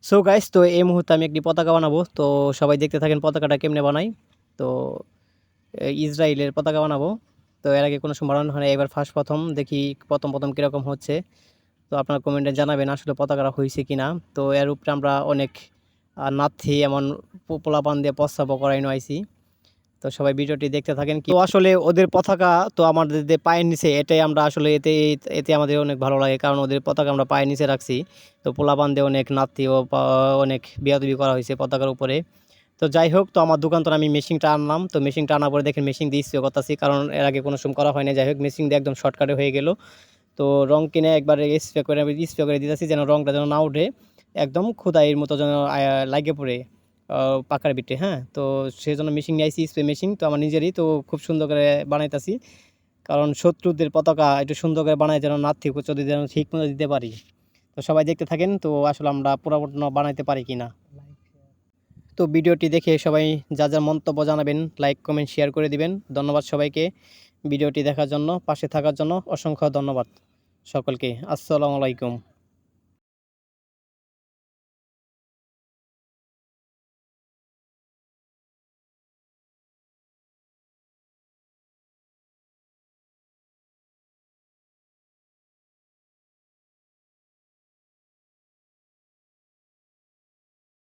So guys, তো এই মুহূর্তে আমি একটি পতাকা বানাবো। তো সবাই দেখতে থাকেন পতাকাটা কেমনে বানাই। তো ইসরায়েলের পতাকা বানাবো। তো এর আগে কোনো সময় বানানো হয় নাই, এবার প্রথম দেখি প্রথম কীরকম হচ্ছে। তো আপনারা কমেন্টে জানাবেন আসলে পতাকাটা হইছে কিনা। তো এর উপরে আমরা অনেক নাথি এমন পোলাপান দিয়ে প্রস্তাবও করাইনো আইছি। তো সবাই ভিডিওটি দেখতে থাকেন। তো আসলে ওদের পতাকা তো আমাদের যে পায়ের নিচে, এটাই আমরা আসলে এতে আমাদের অনেক ভালো লাগে, কারণ ওদের পতাকা আমরা পায়ের নিচে রাখছি। তো পোলাপান দিয়ে অনেক নাতি ও অনেক বেয়াদবি করা হয়েছে পতাকার উপরে। তো যাই হোক, তো আমার দোকান তো আমি মেশিনটা আনলাম। তো মেশিনটা আনার পরে দেখেন মেশিন দিয়ে স্প্রে করতেছি, কারণ এর আগে কোনো সময় করা হয় না। যাই হোক, মেশিন দিয়ে একদম শর্টকাটে হয়ে গেল। তো রং কিনে একবারে স্প্রে করে দিতেছি, যেন রংটা যেন না উঠে, একদম খোদাইয়ের মতো যেন লাগে পড়ে পাকার বিটে। হ্যাঁ, তো সেই জন্য মেশিন নিয়ে আইসি, স্প্রে মেশিন তো আমার নিজেরই। তো খুব সুন্দর করে বানাইতেছি, কারণ শত্রুদের পতাকা একটু সুন্দর করে বানাই, যেন নাথি যদি যেন ঠিক মতো দিতে পারি। তো সবাই দেখতে থাকেন তো আসলে আমরা পুরোপুরি বানাইতে পারি কিনা। তো ভিডিওটি দেখে সবাই যা মন্তব্য জানাবেন, লাইক কমেন্ট শেয়ার করে দিবেন। ধন্যবাদ সবাইকে ভিডিওটি দেখার জন্য, পাশে থাকার জন্য অসংখ্য ধন্যবাদ সকলকে। আসসালামু আলাইকুম।